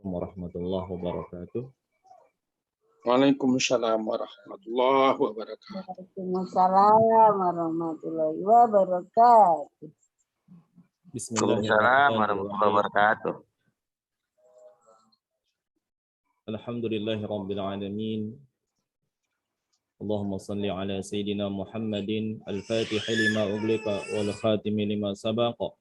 Warahmatullahi wabarakatuh. Waalaikumsalam warahmatullahi wabarakatuh. Waalaikumsalam warahmatullahi wabarakatuh. Bismillahirrahmanirrahim. warahmatullahi wabarakatuh. Alhamdulillahirabbil alamin. Allahumma shalli ala sayidina Muhammadin al-Fatih lima ughliqa wal khatimi lima sabaqa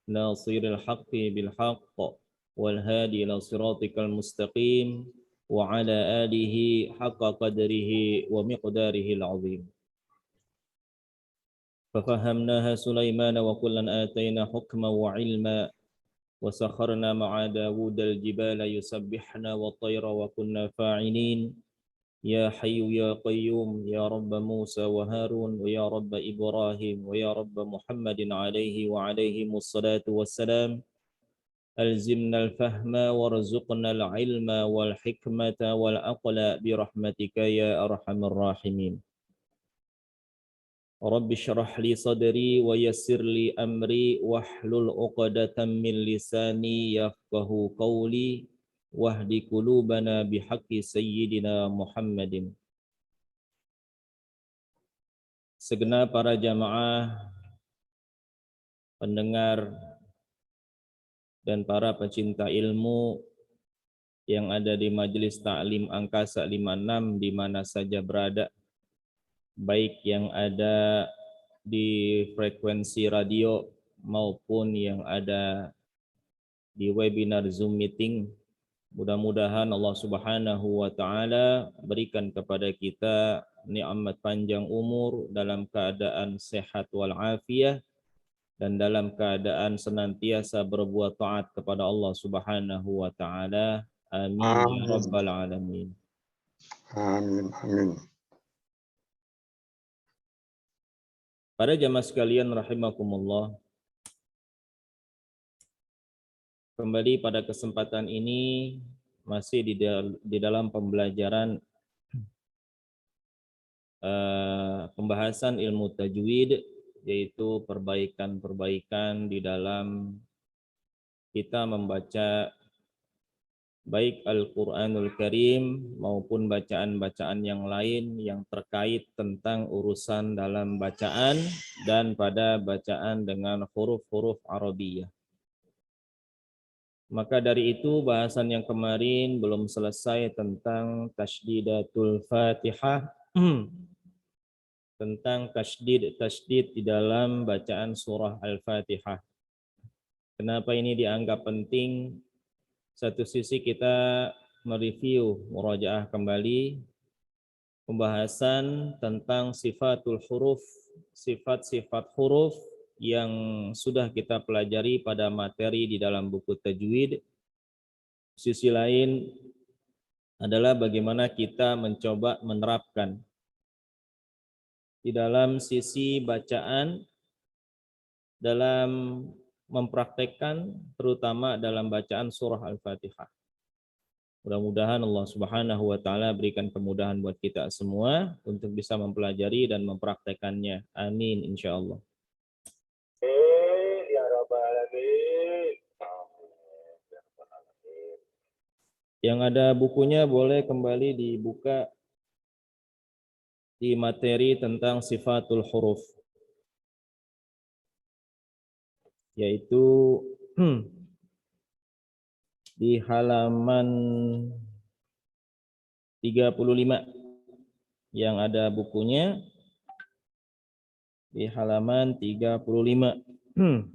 nasiril haqqi bil haqq wal hadi ila siratikal mustaqim wa ala alihi haqqa qadrihi wa miqdarihi al-azim. ففهمناها سليمان وكلا آتينا حكما وعلما وسخرنا مع داود الجبال يسبحنا والطير وكنا فاعلين يا حي يا قيوم يا رب موسى وهارون ويا رب إبراهيم ويا رب محمد عليه وعليهم الصلاة والسلام ألزمنا الفهم وارزقنا العلم والحكمة والعقل برحمتك يا أرحم الراحمين رب اشرح لي صدري ويسر لي أمري واحلل عقدة من لساني يفقه قولي wahdi qulubana bihaqqi sayyidina Muhammadin. Segenap para jamaah, pendengar, dan para pecinta ilmu yang ada di Majelis Ta'lim Angkasa 56 di mana saja berada, baik yang ada di frekuensi radio maupun yang ada di webinar Zoom meeting. Mudah-mudahan Allah Subhanahu wa taala berikan kepada kita nikmat panjang umur dalam keadaan sehat wal afiah dan dalam keadaan senantiasa berbuat taat kepada Allah Subhanahu wa taala. Amin ya rabbal alamin. Amin, amin. Para jamaah sekalian rahimakumullah, kembali pada kesempatan ini masih di dalam pembelajaran pembahasan ilmu tajwid, yaitu perbaikan-perbaikan di dalam kita membaca baik Al-Quranul Karim maupun bacaan-bacaan yang lain yang terkait tentang urusan dalam bacaan dan pada bacaan dengan huruf-huruf Arabiyah. Maka dari itu bahasan yang kemarin belum selesai tentang tasdidatul Fatihah, tentang tasdid di dalam bacaan surah Al-Fatihah. Kenapa ini dianggap penting? Satu sisi kita mereview, murajaah kembali pembahasan tentang sifatul huruf, sifat-sifat huruf yang sudah kita pelajari pada materi di dalam buku tajwid. Sisi lain adalah bagaimana kita mencoba menerapkan di dalam sisi bacaan, dalam mempraktekkan terutama dalam bacaan surah Al-Fatihah. Mudah-mudahan Allah Subhanahu wa taala berikan kemudahan buat kita semua untuk bisa mempelajari dan mempraktekannya. Amin insyaallah. Yang ada bukunya boleh kembali dibuka di materi tentang sifatul huruf, yaitu di halaman 35 yang ada bukunya di halaman 35.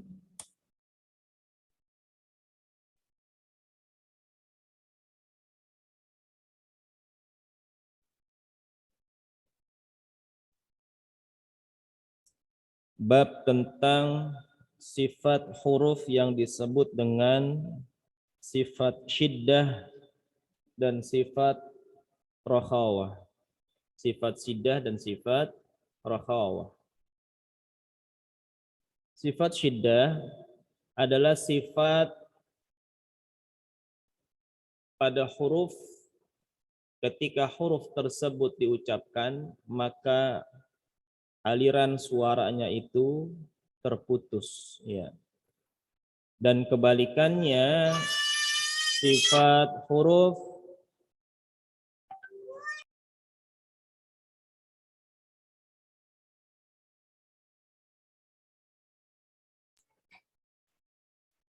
Bab tentang sifat huruf yang disebut dengan sifat syiddah dan sifat rakhawah. Sifat syiddah dan sifat rakhawah. Sifat syiddah adalah sifat pada huruf ketika huruf tersebut diucapkan maka aliran suaranya itu terputus, ya. Dan kebalikannya sifat huruf,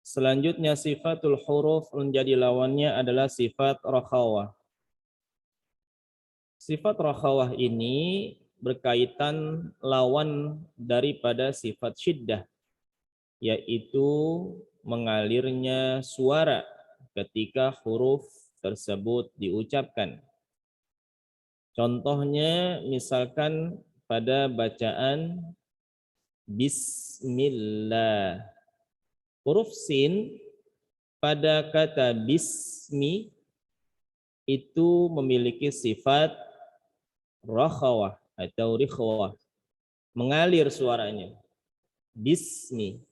selanjutnya sifatul huruf menjadi lawannya adalah sifat rakhawah. Sifat rakhawah ini berkaitan lawan daripada sifat syiddah, yaitu mengalirnya suara ketika huruf tersebut diucapkan. Contohnya misalkan pada bacaan bismillah. Huruf sin pada kata bismi itu memiliki sifat rakhawah atau rikhwah, mengalir suaranya. Bismi.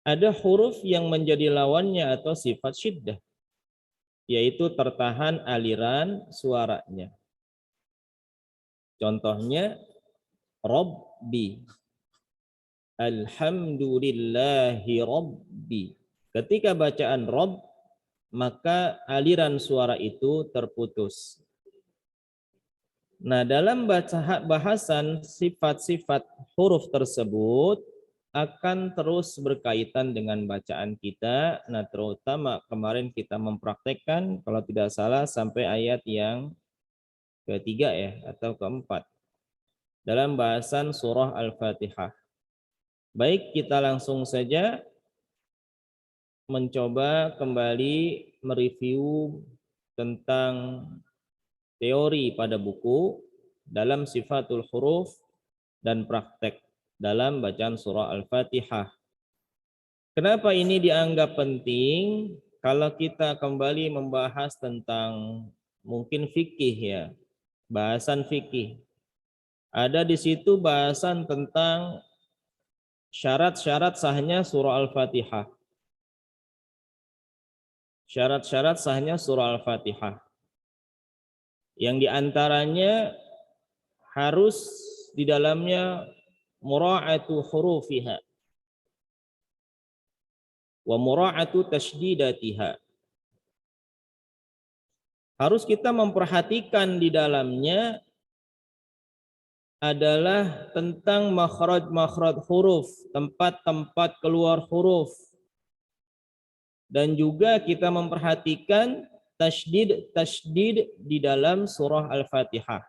Ada huruf yang menjadi lawannya atau sifat syiddah, yaitu tertahan aliran suaranya. Contohnya Rabbi. Alhamdulillahi Rabbi. Ketika bacaan Rabb, maka aliran suara itu terputus. Nah, dalam bahasan sifat-sifat huruf tersebut akan terus berkaitan dengan bacaan kita. Nah, terutama kemarin kita mempraktekkan kalau tidak salah sampai ayat yang ketiga ya atau keempat dalam bahasan surah Al-Fatihah. Baik, kita langsung saja mencoba kembali mereview tentang teori pada buku dalam sifatul huruf dan praktek dalam bacaan surah Al-Fatihah. Kenapa ini dianggap penting? Kalau kita kembali membahas tentang mungkin fikih ya, bahasan fikih. Ada di situ bahasan tentang syarat-syarat sahnya surah Al-Fatihah. Syarat-syarat sahnya surah Al-Fatihah. Yang diantaranya harus di dalamnya mura'atu hurufiha wa mura'atu tasydidatiha. Harus kita memperhatikan di dalamnya adalah tentang makhraj-makhraj huruf, tempat-tempat keluar huruf. Dan juga kita memperhatikan tasydid di dalam surah Al-Fatihah.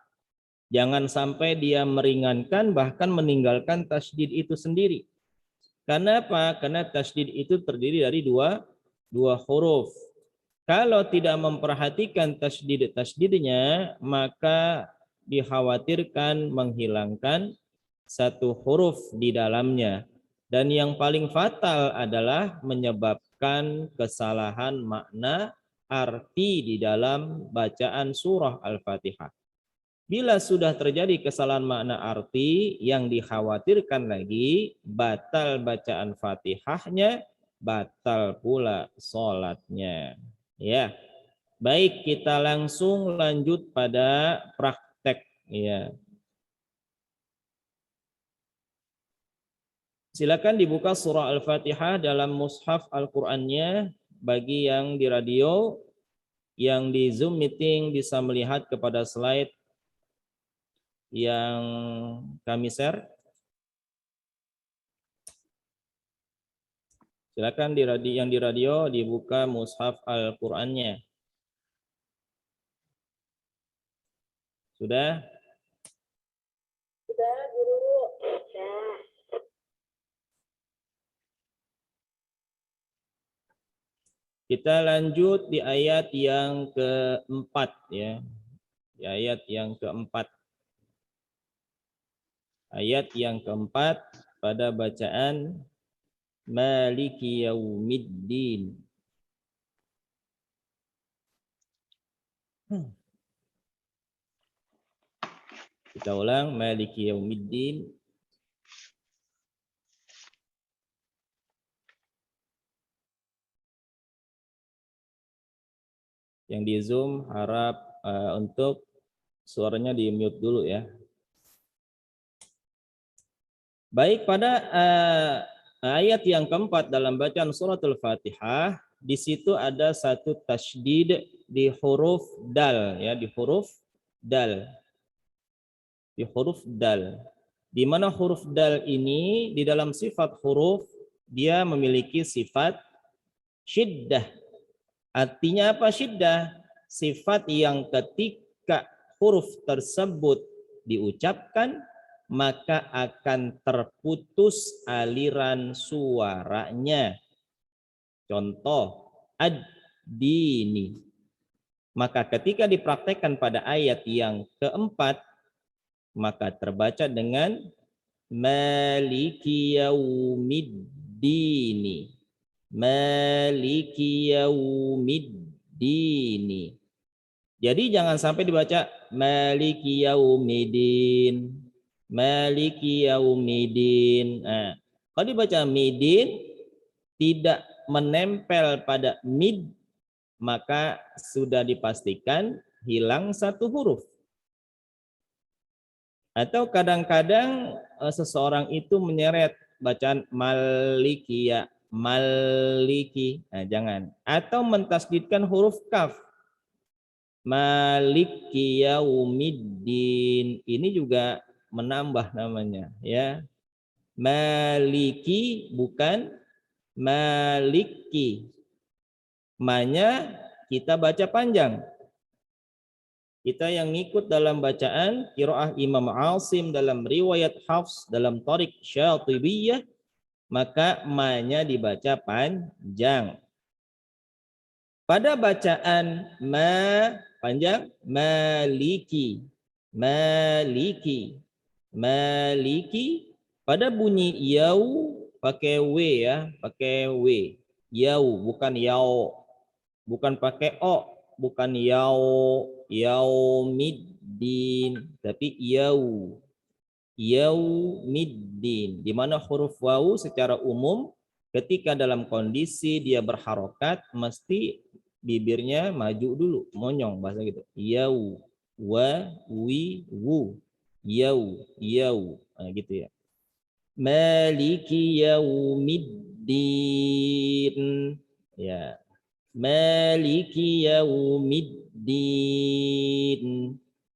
Jangan sampai dia meringankan bahkan meninggalkan tasydid itu sendiri. Karena apa? Karena tasydid itu terdiri dari dua huruf. Kalau tidak memperhatikan tasydidnya, maka dikhawatirkan menghilangkan satu huruf di dalamnya. Dan yang paling fatal adalah menyebabkan kesalahan makna arti di dalam bacaan surah Al-Fatihah. Bila sudah terjadi kesalahan makna arti, yang dikhawatirkan lagi batal bacaan Fatihahnya, batal pula sholatnya. Ya, baik, kita langsung lanjut pada praktek. Ya, silakan dibuka surah Al-Fatihah dalam mushaf Al-Qur'annya. Bagi yang di radio, yang di Zoom meeting bisa melihat kepada slide yang kami share. Silakan yang di radio dibuka mushaf Al-Qur'annya. Sudah? Sudah, Guru. Kita lanjut di ayat yang keempat ya. Di ayat yang keempat. Ayat yang keempat pada bacaan Maliki Yaumiddin. Kita ulang, Maliki Yaumiddin. Yang di Zoom harap untuk suaranya di mute dulu ya. Baik, pada ayat yang keempat dalam bacaan suratul Fatihah, di situ ada satu tasydid di huruf dal ya, di huruf dal. Di huruf dal. Di mana huruf dal ini di dalam sifat huruf dia memiliki sifat syiddah. Artinya apa syiddah? Sifat yang ketika huruf tersebut diucapkan maka akan terputus aliran suaranya. Contoh, ad-dini. Maka ketika dipraktekkan pada ayat yang keempat, maka terbaca dengan maliki yaumiddini. Maliki yaumiddini. Jadi jangan sampai dibaca maliki yaumidin. Maliki yaumidin. Nah, kalau dibaca midin tidak menempel pada mid, maka sudah dipastikan hilang satu huruf. Atau kadang-kadang seseorang itu menyeret bacaan maliki ya, maliki. Nah, jangan. Atau mentasdidkan huruf kaf. Maliki yaumiddin. Ini juga menambah namanya ya. Maliki bukan maliki. Manya kita baca panjang. Kita yang ngikut dalam bacaan qiraah Imam Asim dalam riwayat Hafs dalam Thariq Syatibiyah, maka ma-nya dibaca panjang. Pada bacaan ma panjang maliki, maliki, maliki. Pada bunyi yau pakai w ya, pakai w. Yau bukan yau, bukan pakai o. Bukan yaumiddin, tapi yaumiddin, di mana huruf wawu secara umum ketika dalam kondisi dia berharokat mesti bibirnya maju dulu, monyong bahasa gitu. Yau, wa, wi, wu, yau, nah, gitu ya. Maliki yaumiddin, ya. Maliki yaumiddin.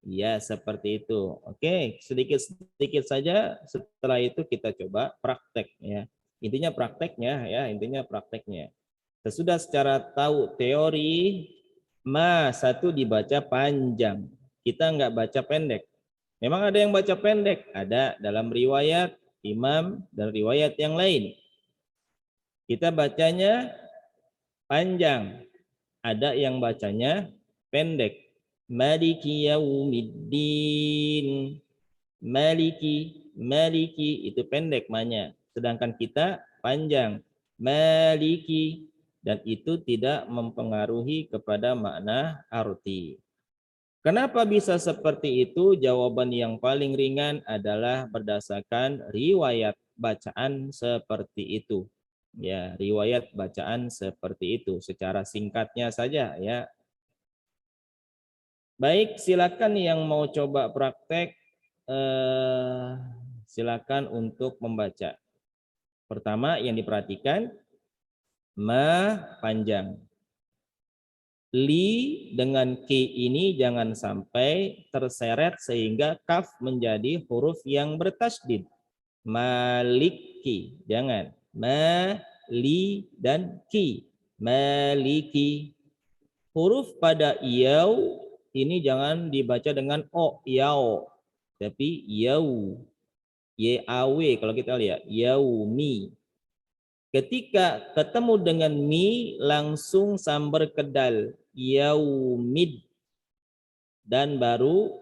Ya, seperti itu. Oke, sedikit-sedikit saja. Setelah itu kita coba praktek ya. Intinya prakteknya ya, intinya prakteknya. Sesudah secara tahu teori, satu dibaca panjang. Kita nggak baca pendek. Memang ada yang baca pendek, ada dalam riwayat imam dan riwayat yang lain. Kita bacanya panjang, ada yang bacanya pendek. Maliki yaumiddin. Maliki itu pendek manya. Sedangkan kita panjang. Maliki, dan itu tidak mempengaruhi kepada makna arti. Kenapa bisa seperti itu? Jawaban yang paling ringan adalah berdasarkan riwayat bacaan seperti itu. Ya, riwayat bacaan seperti itu secara singkatnya saja ya. Baik, silakan yang mau coba praktek silakan untuk membaca. Pertama yang diperhatikan ma panjang. Li dengan K ini jangan sampai terseret sehingga kaf menjadi huruf yang bertasydid. Maliki, jangan. Ma, li, dan ki. Maliki. Huruf pada yau ini jangan dibaca dengan o, yau. Tapi yau. Y-A-W kalau kita lihat. Yaumi. Ketika ketemu dengan mi, langsung sambar kedal. Yaumid. Dan baru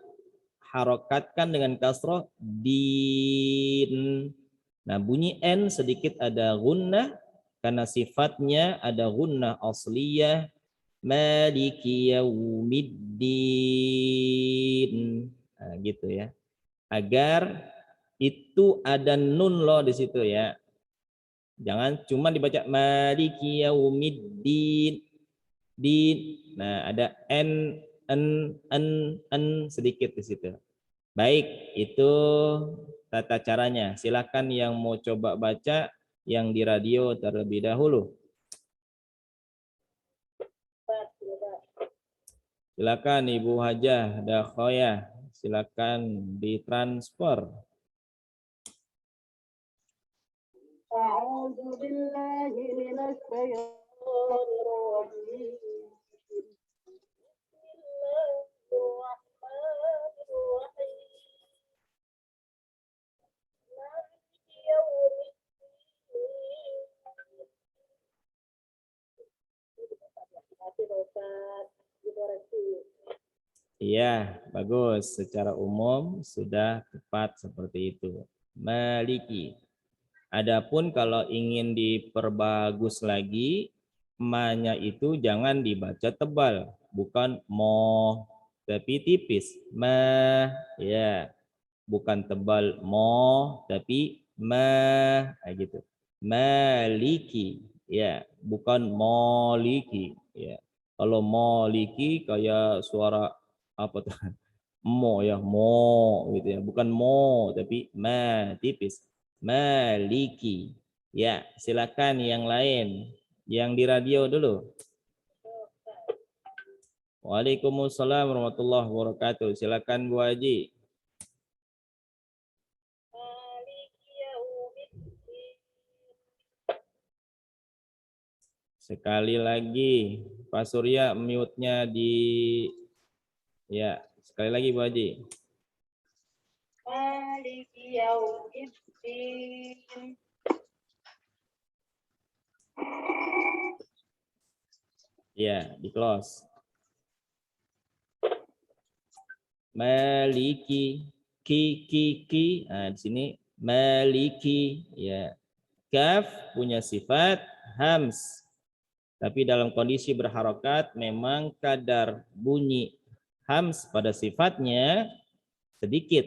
harokatkan dengan kasroh din. Nah, bunyi N sedikit ada gunnah karena sifatnya ada gunnah asliyah. Maliki yaumiddin. Nah, gitu ya. Agar itu ada nun loh di situ ya. Jangan cuma dibaca maliki yaumiddin. Din. Nah, ada N sedikit di situ. Baik, itu tata caranya. Silakan yang mau coba baca yang di radio terlebih dahulu. Silakan Ibu Hajah Dakhoyah, silakan ditransfer. أعوذ بالله من الشيطان الرجيم بسم الله الرحمن الرحيم مالك يوم الدين. Iya, bagus. Secara umum sudah tepat seperti itu. Maliki. Adapun kalau ingin diperbagus lagi, ma-nya itu jangan dibaca tebal, bukan mo, tapi tipis. Ma, ya, bukan tebal mo, tapi ma, gitu. Maliki, ya, bukan moliki, ya. Kalau moliki kayak suara apa tuh? Mo ya, mo gitu ya, bukan mo tapi ma, tipis. Maliki. Ya, silakan yang lain. Yang di radio dulu. Waalaikumsalam warahmatullahi wabarakatuh. Silakan Bu Haji. Sekali lagi, Pak Surya mute-nya di ya, sekali lagi Bu Haji. Maliki yaumiddin. Ya, di close. Maliki, ki. Nah, di sini maliki, ya. Kaf punya sifat hams. Tapi dalam kondisi berharokat memang kadar bunyi hams pada sifatnya sedikit.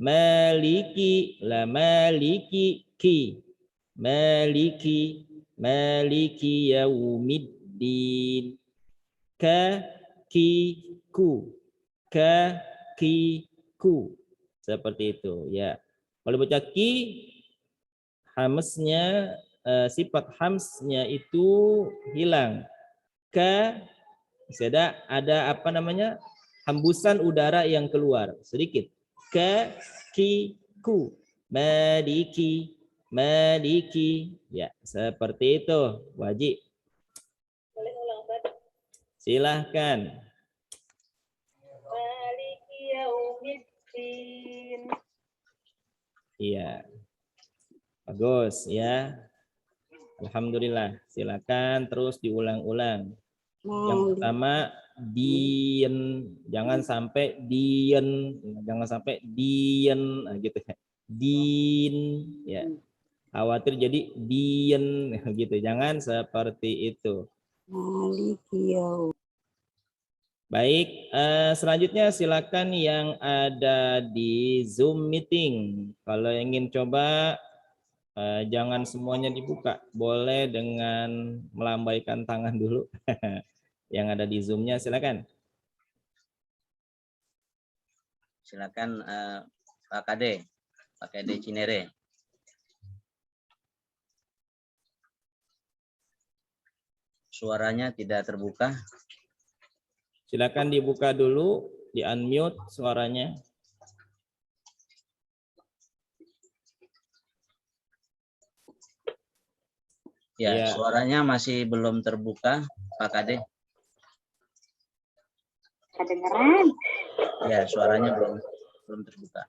Maliki la maliki ki. Maliki yaumiddin. Kakiku. Seperti itu ya. Kalau baca ki, hamsnya sifat hamsnya itu hilang. Ada apa namanya, hembusan udara yang keluar sedikit. Kakiku. Maliki ya, seperti itu wajib. Silahkan. Maliki yaumiddin. Iya. Bagus ya. Alhamdulillah. Silakan terus diulang-ulang. Yang pertama dien, jangan sampai dien, nah, gitu ya. Din ya. Khawatir jadi dien gitu. Jangan seperti itu. Maliki yaumiddin. Baik, selanjutnya silakan yang ada di Zoom meeting. Kalau ingin coba, jangan semuanya dibuka. Boleh dengan melambaikan tangan dulu. Yang ada di Zoom-nya silakan. Silakan Pak Kade Cinere. Suaranya tidak terbuka. Silakan dibuka dulu, di unmute suaranya. Ya, suaranya masih belum terbuka, Pak Kade. Kedengeran? Ya, suaranya belum terbuka.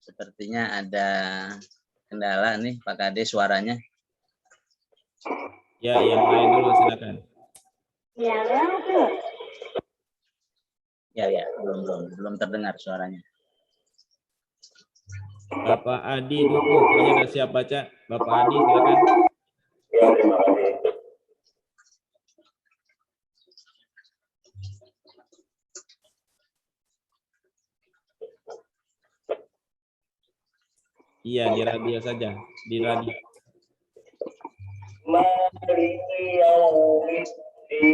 Sepertinya ada kendala nih Pak Kade suaranya. Ya, yang lain dulu silakan. Ya, belum terdengar suaranya. Bapak Adi dulu, kayaknya udah siap baca. Bapak Adi silakan. Ya, terima kasih. Iya, di radio saja, di radio. Maliki yaumiddin.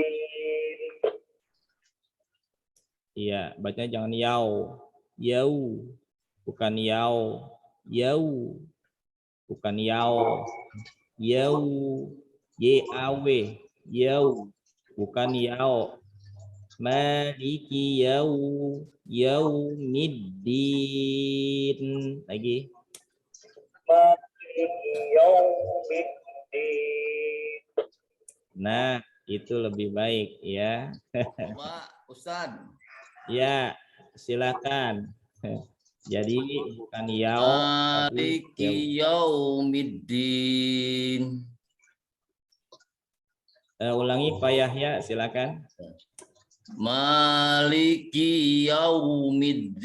Iya, bacanya jangan yau. Yau, bukan yau. Yau. bukan yao. Yau, Y-A-W, yau, bukan yao. Maliki yaumiddin. Lagi. Maliki yaumiddin. Nah, itu lebih baik ya. Pak Ustaz. Ya, silakan. Jadi bukan yao tapi Maliki yaumiddin. ulangi Pak Yahya, silakan. Maliki yaumiddin.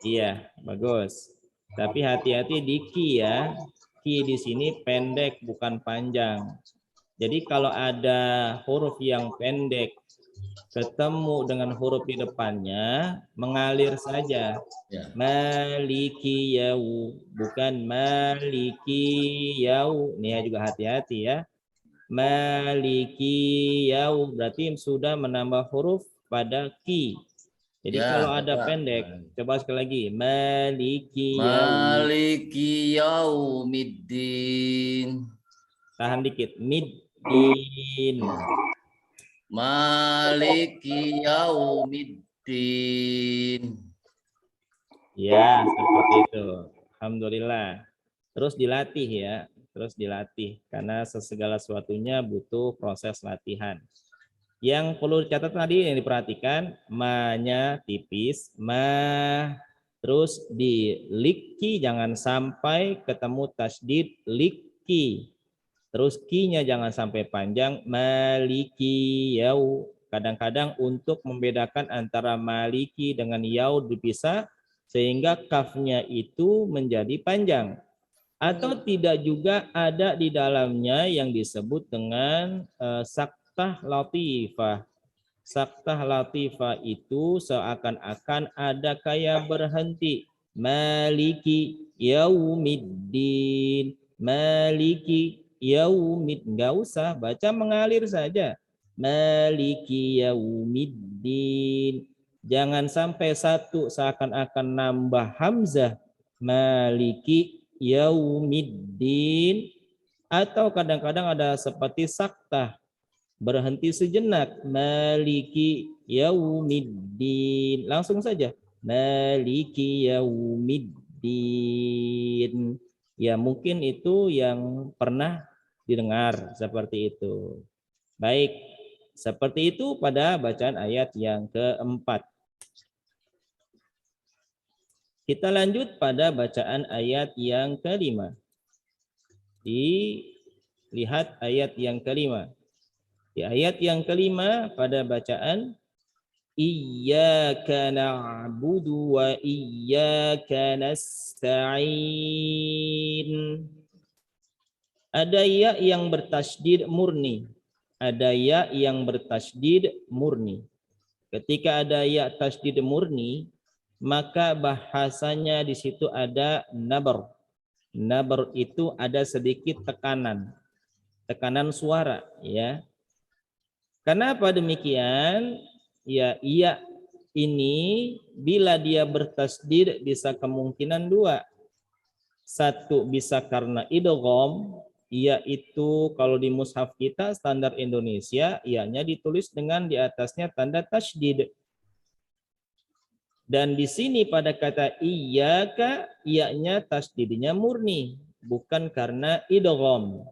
Iya, bagus. Tapi hati-hati di ki ya. Ki di sini pendek bukan panjang. Jadi kalau ada huruf yang pendek ketemu dengan huruf di depannya mengalir saja. Ya. Maliki yau, bukan maliki yau. Nih juga hati-hati ya. Maliki yau berarti sudah menambah huruf pada ki. Jadi Ya, kalau ada Pak. pendek, coba sekali lagi. Maliki yau. Maliki yaumiddin. Tahan dikit. Middin. Maliki yaumiddin. Ya, seperti itu. Alhamdulillah. Terus dilatih ya. Terus dilatih. Karena segala sesuatunya butuh proses latihan. Yang perlu dicatat tadi yang diperhatikan, ma-nya tipis, ma, terus di liki jangan sampai ketemu tasdid liki. Terus ki-nya jangan sampai panjang, maliki yau. Kadang-kadang untuk membedakan antara maliki dengan yau dipisah sehingga kafnya itu menjadi panjang. Atau tidak juga ada di dalamnya yang disebut dengan saktah latifah. Saktah latifah itu seakan-akan ada kayak berhenti. Maliki yaumiddin. Maliki yaumid. Nggak usah, baca mengalir saja. Maliki yaumiddin. Jangan sampai satu seakan-akan nambah hamzah. Maliki yaumiddin. Atau kadang-kadang ada seperti saktah. Berhenti sejenak. Maliki yaumiddin. Langsung saja. Maliki yaumiddin. Ya mungkin itu yang pernah didengar seperti itu. Baik. Seperti itu pada bacaan ayat yang keempat. Kita lanjut pada bacaan ayat yang kelima. Dilihat ayat yang kelima. Di ayat yang kelima pada bacaan Iyyaka na'budu wa iyyaka nasta'in. Ada ya yang bertasydid murni. Ada ya yang bertasydid murni. Ketika ada ya tasydid murni, maka bahasanya di situ ada nabar. Nabar itu ada sedikit tekanan. Tekanan suara, ya. Kenapa demikian? Ya, iya ini bila dia bertasydid bisa kemungkinan dua. Satu bisa karena idgham, yaitu kalau di mushaf kita standar Indonesia, ianya ditulis dengan di atasnya tanda tasydid. Dan di sini pada kata iyyaka, ianya tasydidnya murni, bukan karena idgham.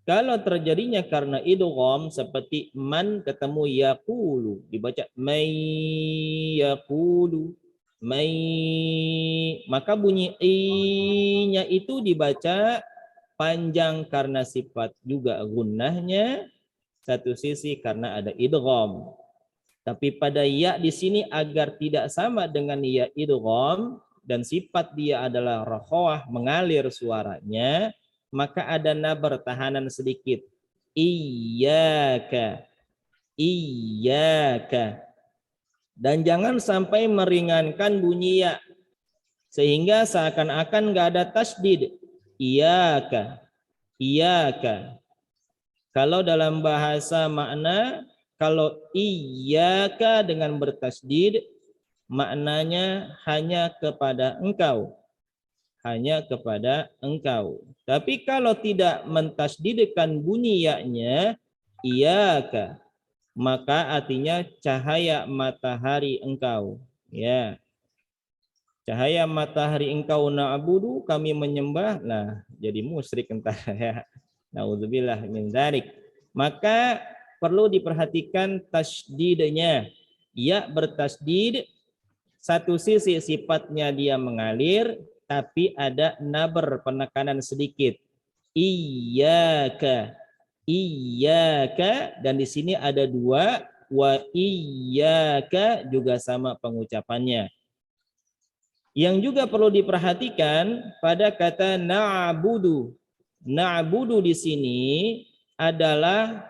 Kalau terjadinya karena idgham seperti man ketemu yaqulu, dibaca may yaqulu, may, maka bunyi i-nya itu dibaca panjang karena sifat juga gunnahnya, satu sisi karena ada idgham. Tapi pada ya di sini agar tidak sama dengan ya idgham dan sifat dia adalah rakhawah, mengalir suaranya, maka ada nabar tahanan sedikit. Iyyaka. Iyyaka. Dan jangan sampai meringankan bunyi ya. Sehingga seakan-akan nggak ada tasydid. Iyyaka. Iyyaka. Kalau dalam bahasa makna, kalau iyyaka dengan bertasydid, maknanya hanya kepada engkau. Hanya kepada engkau. Tapi kalau tidak mentasdidkan bunyi ya-nya, iyaka, maka artinya cahaya matahari engkau. Ya. Cahaya matahari engkau na'budu, kami menyembah. Nah, jadi musyrik entar ya. Nauzubillah min dzalik. Maka perlu diperhatikan tasdidnya. Ya bertasdid, satu sisi sifatnya dia mengalir, tapi ada naber, penekanan sedikit. Iyyaka, iyyaka, dan di sini ada dua, wa iyyaka juga sama pengucapannya. Yang juga perlu diperhatikan pada kata na'budu. Na'budu di sini adalah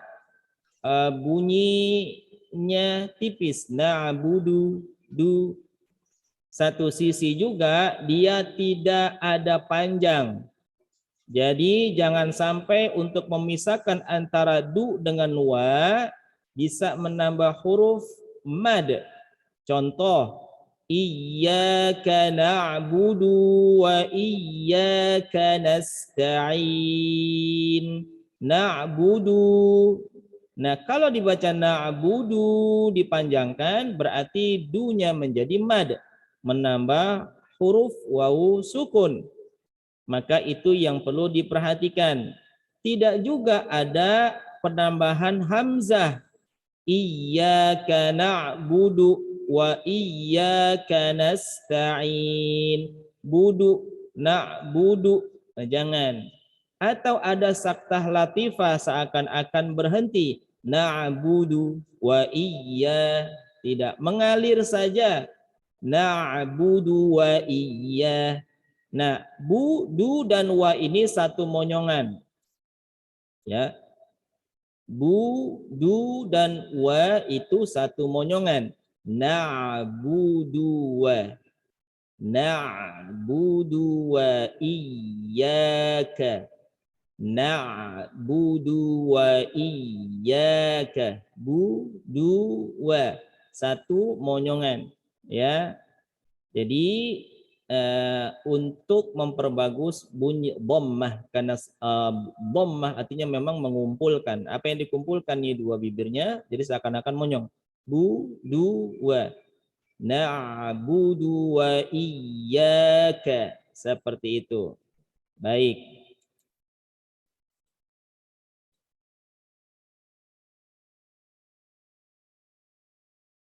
bunyinya tipis. Na'budu, du. Satu sisi juga dia tidak ada panjang. Jadi jangan sampai untuk memisahkan antara du dengan wa bisa menambah huruf mad. Contoh, iyyaka na'budu wa iyyaka nasta'in. Na'budu. Nah, kalau dibaca na'budu dipanjangkan berarti du-nya menjadi mad, menambah huruf wawu sukun. Maka itu yang perlu diperhatikan. Tidak juga ada penambahan hamzah. Iyyaka na'budu wa iyyaka nasta'in. Budu, na'budu. Nah, jangan. Atau ada saktah latifah seakan-akan berhenti. Na'budu wa iyya. Tidak, mengalir saja. Na'budu wa iyya. Nah, bu, du, dan wa ini satu monyongan. Ya. Bu, du, dan wa itu satu monyongan. Na'budu wa. Na'budu wa iyyaka. Na'budu wa iyyaka. Bu, du, wa. Satu monyongan. Ya. Jadi untuk memperbagus bunyi dhammah, karena dhammah artinya memang mengumpulkan. Apa yang dikumpulkan nih dua bibirnya, jadi seakan-akan monyong. Bu, du, wa. Na'budu wa iyyaka. Seperti itu. Baik.